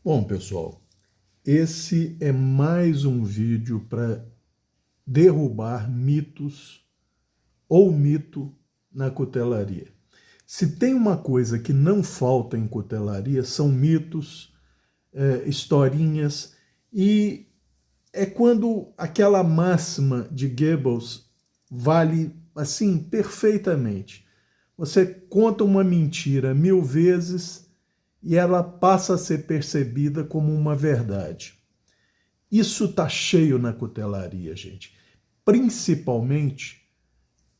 Bom, pessoal, esse é mais um vídeo para derrubar mitos ou mito na cutelaria. Se tem uma coisa que não falta em cutelaria, são mitos, historinhas, e é quando aquela máxima de Goebbels vale assim perfeitamente. Você conta uma mentira 1000 vezes e ela passa a ser percebida como uma verdade. Isso está cheio na cutelaria, gente. Principalmente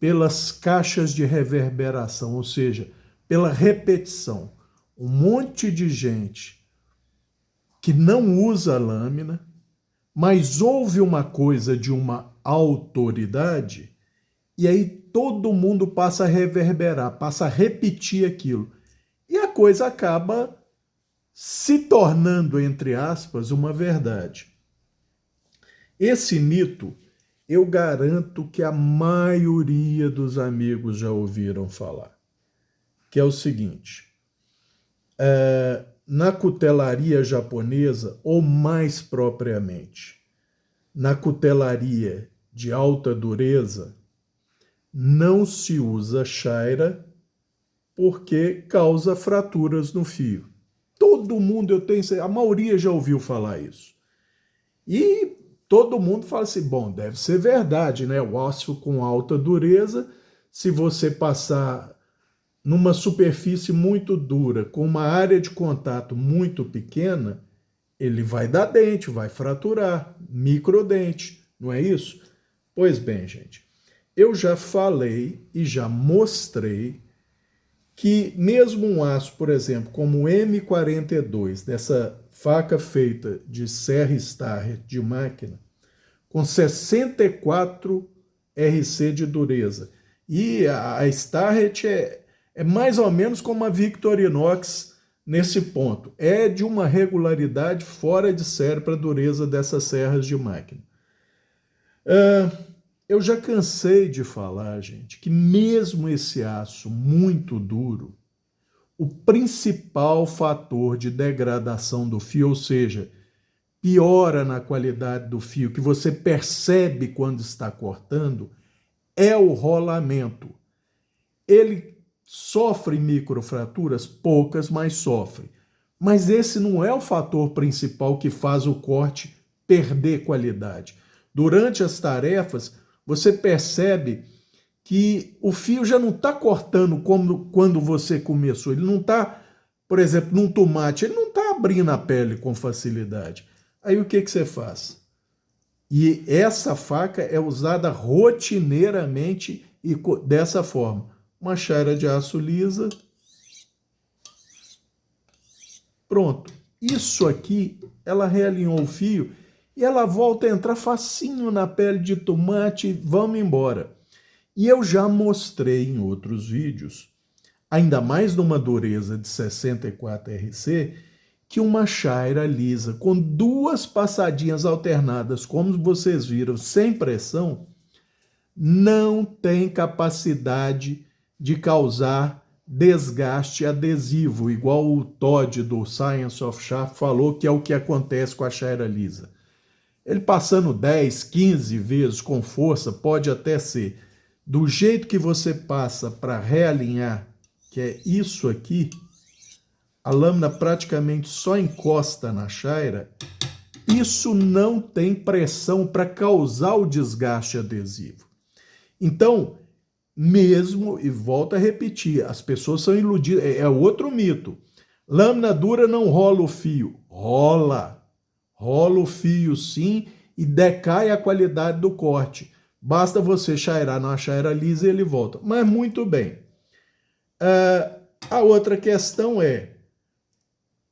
pelas caixas de reverberação, ou seja, pela repetição. Um monte de gente que não usa lâmina, mas ouve uma coisa de uma autoridade e aí todo mundo passa a reverberar, passa a repetir aquilo. E a coisa acaba se tornando, entre aspas, uma verdade. Esse mito, eu garanto que a maioria dos amigos já ouviram falar, que é o seguinte: na cutelaria japonesa, ou mais propriamente, na cutelaria de alta dureza, não se usa chaira porque causa fraturas no fio. Todo mundo, a maioria já ouviu falar isso. E todo mundo fala assim, bom, deve ser verdade, né? O aço com alta dureza, se você passar numa superfície muito dura, com uma área de contato muito pequena, ele vai dar dente, vai fraturar, microdente, não é isso? Pois bem, gente, eu já falei e já mostrei que mesmo um aço, por exemplo, como o M42, dessa faca feita de serra Starrett de máquina, com 64 RC de dureza, e a Starrett é mais ou menos como a Victorinox nesse ponto, é de uma regularidade fora de série para a dureza dessas serras de máquina. Eu já cansei de falar, gente, que mesmo esse aço muito duro, o principal fator de degradação do fio, ou seja, piora na qualidade do fio, que você percebe quando está cortando, é o rolamento. Ele sofre microfraturas? Poucas, mas sofre. Mas esse não é o fator principal que faz o corte perder qualidade. Durante as tarefas, você percebe que o fio já não está cortando como quando você começou. Ele não está, por exemplo, num tomate, ele não está abrindo a pele com facilidade. Aí o que você faz? E essa faca é usada rotineiramente e dessa forma. Uma chaira de aço lisa. Pronto. Isso aqui, ela realinhou o fio e ela volta a entrar facinho na pele de tomate. Vamos embora. E eu já mostrei em outros vídeos, ainda mais numa dureza de 64 RC, que uma chaira lisa com duas passadinhas alternadas, como vocês viram, sem pressão, não tem capacidade de causar desgaste adesivo, igual o Todd do Science of Shaft falou que é o que acontece com a chaira lisa. Ele passando 10, 15 vezes com força, pode até ser. Do jeito que você passa para realinhar, que é isso aqui, a lâmina praticamente só encosta na chaira, isso não tem pressão para causar o desgaste adesivo. Então, mesmo, e volto a repetir, as pessoas são iludidas, é outro mito. Lâmina dura não rola o fio. Rola. Rola o fio sim e decai a qualidade do corte. Basta você chairar na chaira lisa e ele volta. Mas muito bem. A outra questão é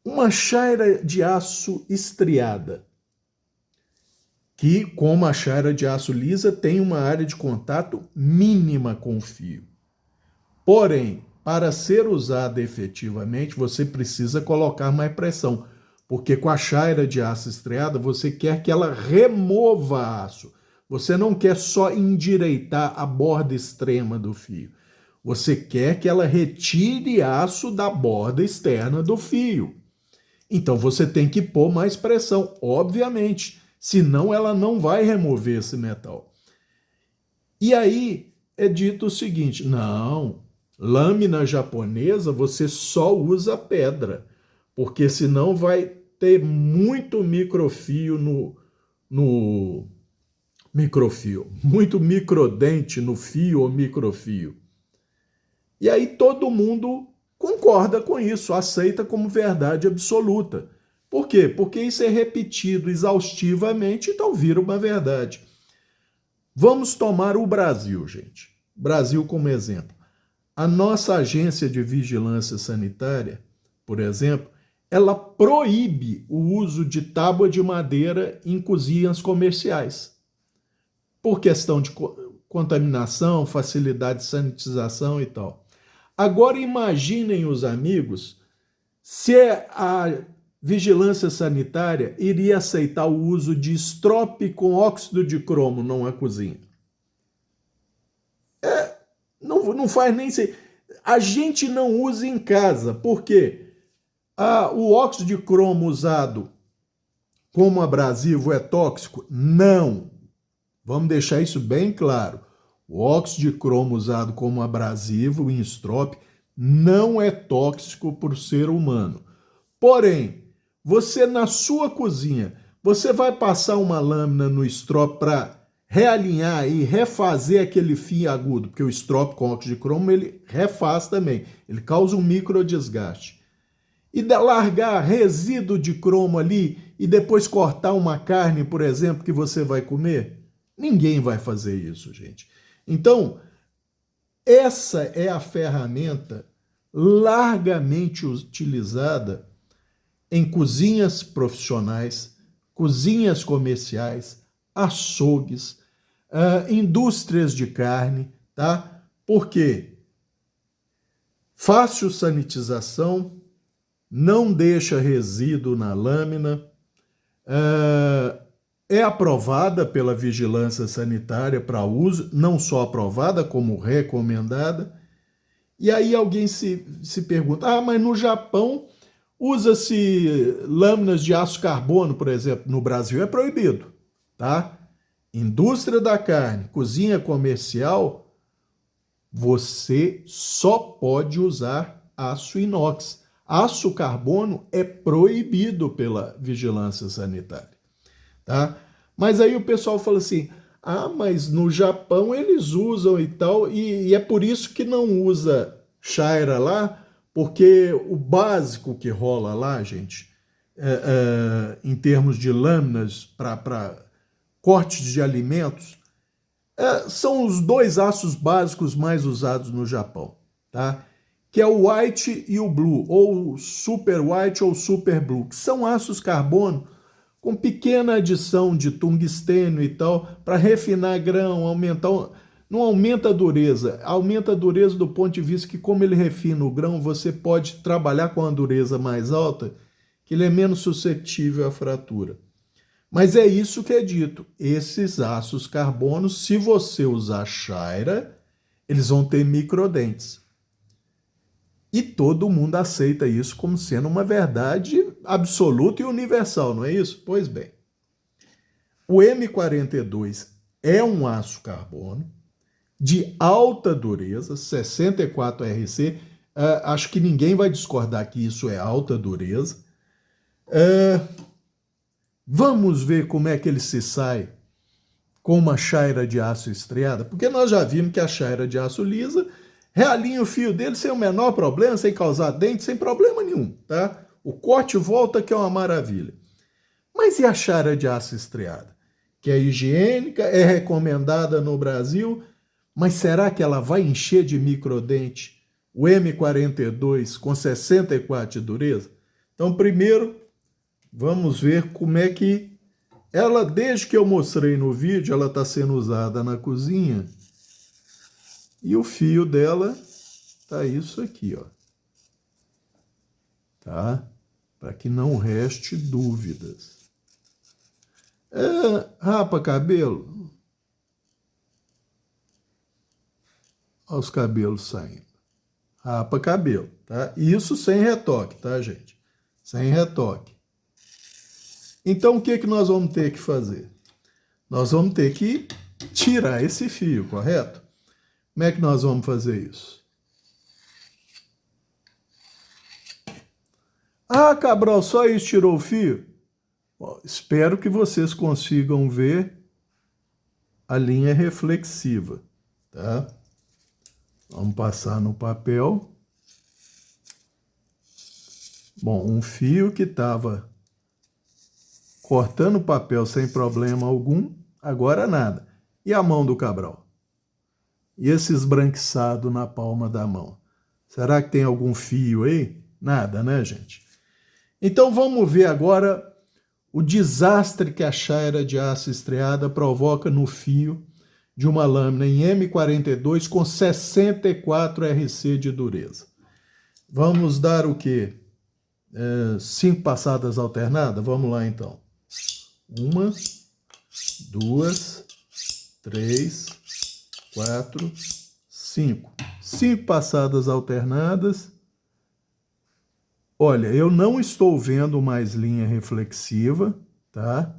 uma chaira de aço estriada, que, como a chaira de aço lisa, tem uma área de contato mínima com o fio. Porém, para ser usada efetivamente, você precisa colocar mais pressão, porque com a chaira de aço estriada, você quer que ela remova aço. Você não quer só endireitar a borda extrema do fio. Você quer que ela retire aço da borda externa do fio. Então você tem que pôr mais pressão, obviamente, senão ela não vai remover esse metal. E aí é dito o seguinte: não, lâmina japonesa você só usa pedra, porque senão vai ter muito microfio no microfio, muito microdente no fio ou microfio. E aí todo mundo concorda com isso, aceita como verdade absoluta. Por quê? Porque isso é repetido exaustivamente, então vira uma verdade. Vamos tomar o Brasil, gente. Brasil como exemplo. A nossa agência de vigilância sanitária, por exemplo, ela proíbe o uso de tábua de madeira em cozinhas comerciais, por questão de contaminação, facilidade de sanitização e tal. Agora imaginem os amigos se a vigilância sanitária iria aceitar o uso de estrope com óxido de cromo numa cozinha. Não faz nem ser. A gente não usa em casa, por quê? O óxido de cromo usado como abrasivo é tóxico? Não. Vamos deixar isso bem claro. O óxido de cromo usado como abrasivo em estrope não é tóxico para o ser humano. Porém, você na sua cozinha, você vai passar uma lâmina no estrope para realinhar e refazer aquele fio agudo, porque o estrope com óxido de cromo ele refaz também, ele causa um micro desgaste. E largar resíduo de cromo ali e depois cortar uma carne, por exemplo, que você vai comer? Ninguém vai fazer isso, gente. Então, essa é a ferramenta largamente utilizada em cozinhas profissionais, cozinhas comerciais, açougues, indústrias de carne, tá? Por quê? Fácil sanitização, não deixa resíduo na lâmina, é aprovada pela vigilância sanitária para uso, não só aprovada, como recomendada. E aí alguém se pergunta, mas no Japão usa-se lâminas de aço carbono, por exemplo. No Brasil é proibido, tá? Indústria da carne, cozinha comercial, você só pode usar aço inox. Aço carbono é proibido pela vigilância sanitária, tá? Mas aí o pessoal fala assim, mas no Japão eles usam e tal, e é por isso que não usa chaira lá, porque o básico que rola lá, gente, em termos de lâminas para cortes de alimentos, são os dois aços básicos mais usados no Japão, tá? Que é o white e o blue, ou super white ou super blue, que são aços carbono com pequena adição de tungstênio e tal, para refinar grão, aumentar. Não aumenta aumenta a dureza do ponto de vista que, como ele refina o grão, você pode trabalhar com a dureza mais alta, que ele é menos suscetível à fratura. Mas é isso que é dito. Esses aços carbonos, se você usar chaira, eles vão ter microdentes. E todo mundo aceita isso como sendo uma verdade absoluta e universal, não é isso? Pois bem, o M42 é um aço carbono de alta dureza, 64 RC. Acho que ninguém vai discordar que isso é alta dureza. Vamos ver como é que ele se sai com uma chaira de aço estriada, porque nós já vimos que a chaira de aço lisa realinha o fio dele sem o menor problema, sem causar dente, sem problema nenhum, tá? O corte volta que é uma maravilha. Mas e a chaira de aço estriada? Que é higiênica, é recomendada no Brasil, mas será que ela vai encher de microdente o M42 com 64 de dureza? Então, primeiro, vamos ver como é que ela, desde que eu mostrei no vídeo, ela está sendo usada na cozinha. E o fio dela tá isso aqui, ó. Tá? Para que não reste dúvidas. Rapa cabelo. Olha os cabelos saindo. Rapa cabelo, tá? Isso sem retoque, tá, gente? sem retoque. Então, o que nós vamos ter que fazer? Nós vamos ter que tirar esse fio, correto? Como é que nós vamos fazer isso? Ah, Cabral, só isso tirou o fio? Bom, espero que vocês consigam ver a linha reflexiva, tá? Vamos passar no papel. Bom, um fio que estava cortando o papel sem problema algum, agora nada. E a mão do Cabral? E esse esbranquiçado na palma da mão? Será que tem algum fio aí? Nada, né, gente? Então vamos ver agora o desastre que a chaira de aço estriada provoca no fio de uma lâmina em M42 com 64 RC de dureza. Vamos dar o quê? 5 passadas alternadas? Vamos lá então. 1, 2, 3, 4, 5. 5 passadas alternadas. Olha, eu não estou vendo mais linha reflexiva, tá?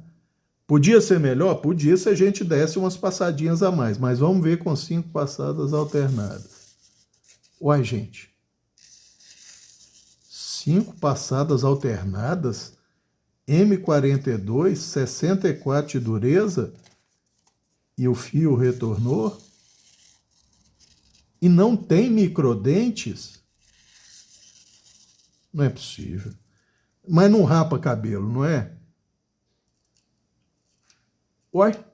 Podia ser melhor? Podia se a gente desse umas passadinhas a mais, mas vamos ver com 5 passadas alternadas. Uai, gente. 5 passadas alternadas, M42, 64 de dureza, e o fio retornou? E não tem microdentes? Não é possível. Mas não rapa cabelo, não é? Uai?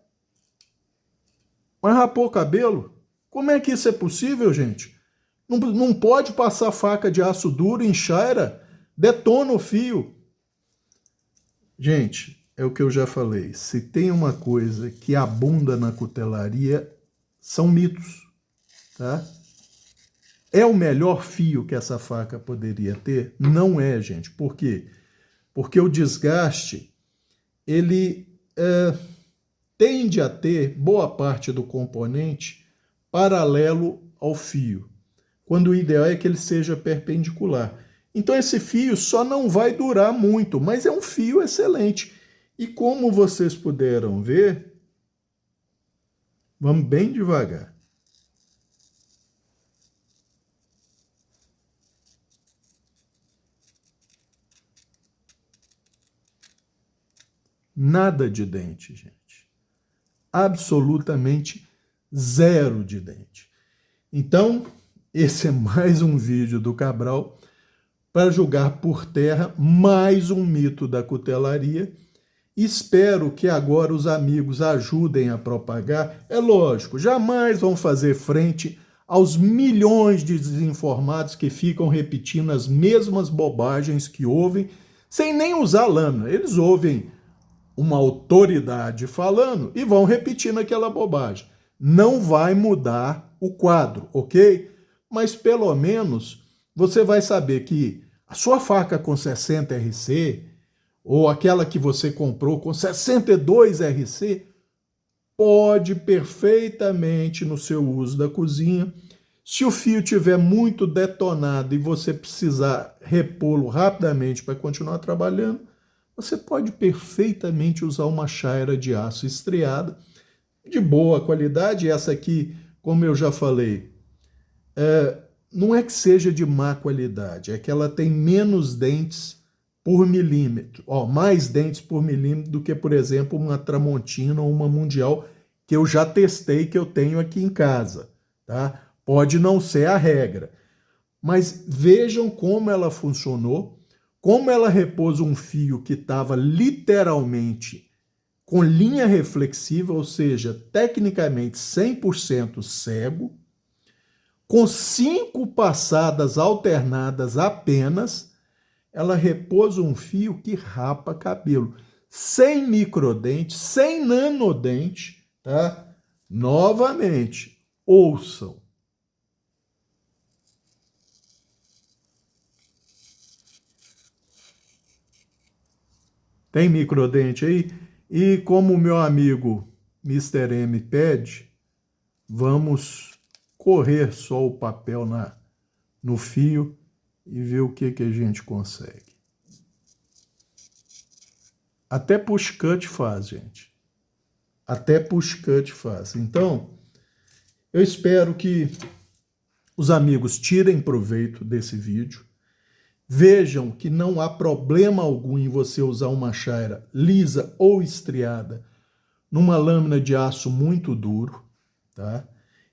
Mas rapou o cabelo? Como é que isso é possível, gente? Não pode passar faca de aço duro em chaira, detona o fio. Gente, é o que eu já falei. Se tem uma coisa que abunda na cutelaria, são mitos, tá? É o melhor fio que essa faca poderia ter? Não é, gente. Por quê? Porque o desgaste, ele tende a ter boa parte do componente paralelo ao fio, quando o ideal é que ele seja perpendicular. Então esse fio só não vai durar muito, mas é um fio excelente. E como vocês puderam ver, vamos bem devagar. Nada de dente, gente. Absolutamente zero de dente. Então, esse é mais um vídeo do Cabral para jogar por terra mais um mito da cutelaria. Espero que agora os amigos ajudem a propagar. É lógico, jamais vão fazer frente aos milhões de desinformados que ficam repetindo as mesmas bobagens que ouvem, sem nem usar lâmina. Eles ouvem uma autoridade falando e vão repetindo aquela bobagem. Não vai mudar o quadro, ok? Mas pelo menos você vai saber que a sua faca com 60 RC ou aquela que você comprou com 62 RC pode perfeitamente no seu uso da cozinha. Se o fio estiver muito detonado e você precisar repô-lo rapidamente para continuar trabalhando, você pode perfeitamente usar uma chaira de aço estriada, de boa qualidade. Essa aqui, como eu já falei, não é que seja de má qualidade, é que ela tem menos dentes por milímetro, mais dentes por milímetro do que, por exemplo, uma Tramontina ou uma Mundial, que eu já testei, que eu tenho aqui em casa, tá? Pode não ser a regra, mas vejam como ela funcionou, como ela repôs um fio que estava literalmente com linha reflexiva, ou seja, tecnicamente 100% cego, com 5 passadas alternadas apenas, ela repôs um fio que rapa cabelo, sem microdente, sem nanodente, tá? Novamente, ouçam. Tem microdente aí? E como o meu amigo Mr. M pede, vamos correr só o papel no fio e ver o que a gente consegue. Até push-cut faz, gente. Até push-cut faz. Então, eu espero que os amigos tirem proveito desse vídeo. Vejam que não há problema algum em você usar uma chaira lisa ou estriada numa lâmina de aço muito duro, tá?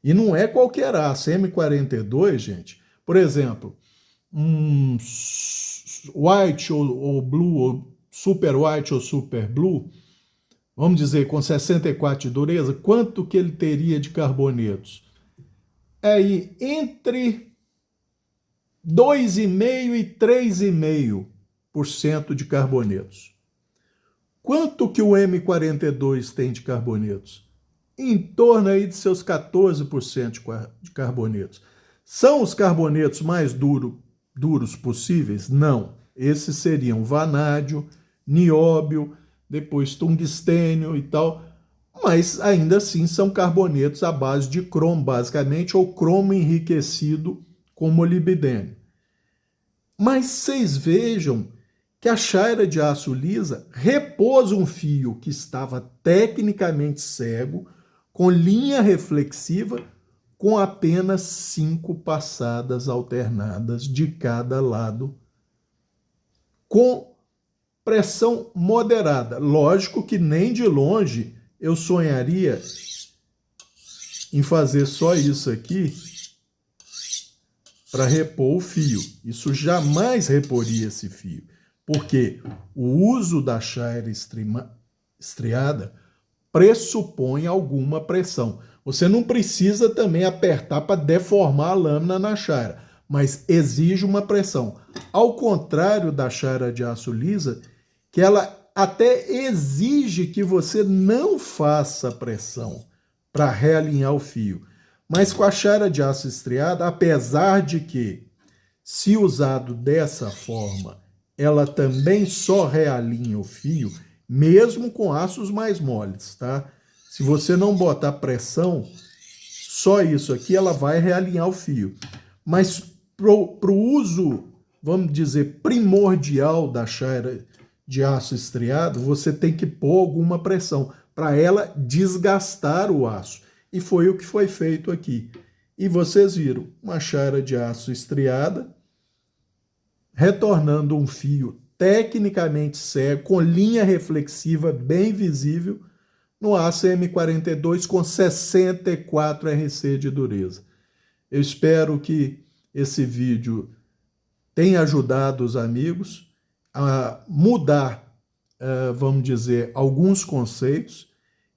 E não é qualquer aço. M42, gente, por exemplo, um white ou blue, ou super white ou super blue, vamos dizer, com 64 de dureza, quanto que ele teria de carbonetos? É aí entre 2,5% e 3,5% de carbonetos. Quanto que o M42 tem de carbonetos? Em torno aí de seus 14% de carbonetos. São os carbonetos mais duros possíveis? Não. Esses seriam vanádio, nióbio, depois tungstênio e tal, mas ainda assim são carbonetos à base de cromo, basicamente, ou cromo enriquecido com molibdênio. Mas vocês vejam que a chaira de aço lisa repôs um fio que estava tecnicamente cego, com linha reflexiva, com apenas 5 passadas alternadas de cada lado, com pressão moderada. Lógico que nem de longe eu sonharia em fazer só isso aqui para repor o fio. Isso jamais reporia esse fio, porque o uso da chaira estriada pressupõe alguma pressão. Você não precisa também apertar para deformar a lâmina na chaira, mas exige uma pressão. Ao contrário da chaira de aço lisa, que ela até exige que você não faça pressão para realinhar o fio. Mas com a chaira de aço estriada, apesar de que, se usado dessa forma, ela também só realinha o fio, mesmo com aços mais moles, tá? Se você não botar pressão, só isso aqui, ela vai realinhar o fio. Mas para o uso, vamos dizer, primordial da chaira de aço estriado, você tem que pôr alguma pressão para ela desgastar o aço. E foi o que foi feito aqui. E vocês viram uma chaira de aço estriada, retornando um fio tecnicamente cego, com linha reflexiva bem visível, no aço M42 com 64 RC de dureza. Eu espero que esse vídeo tenha ajudado os amigos a mudar, vamos dizer, alguns conceitos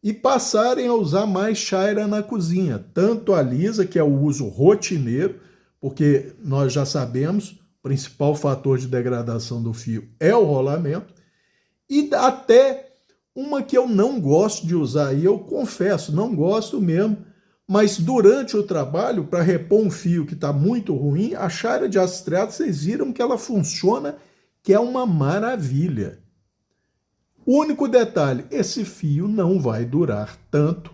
e passarem a usar mais chaira na cozinha, tanto a lisa, que é o uso rotineiro, porque nós já sabemos, o principal fator de degradação do fio é o rolamento, e até uma que eu não gosto de usar, e eu confesso, não gosto mesmo, mas durante o trabalho, para repor um fio que está muito ruim, a chaira de aço estriado, vocês viram que ela funciona, que é uma maravilha. O único detalhe, esse fio não vai durar tanto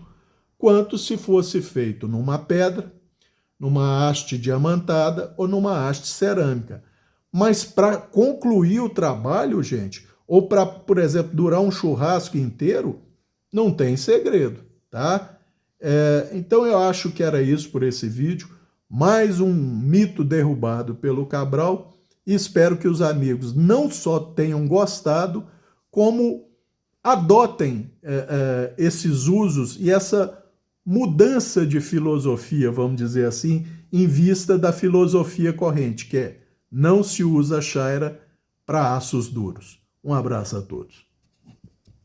quanto se fosse feito numa pedra, numa haste diamantada ou numa haste cerâmica. Mas para concluir o trabalho, gente, ou para, por exemplo, durar um churrasco inteiro, não tem segredo, tá? Então eu acho que era isso por esse vídeo. Mais um mito derrubado pelo Cabral. E espero que os amigos não só tenham gostado, como adotem esses usos e essa mudança de filosofia, vamos dizer assim, em vista da filosofia corrente, que é não se usa chaira para aços duros. Um abraço a todos.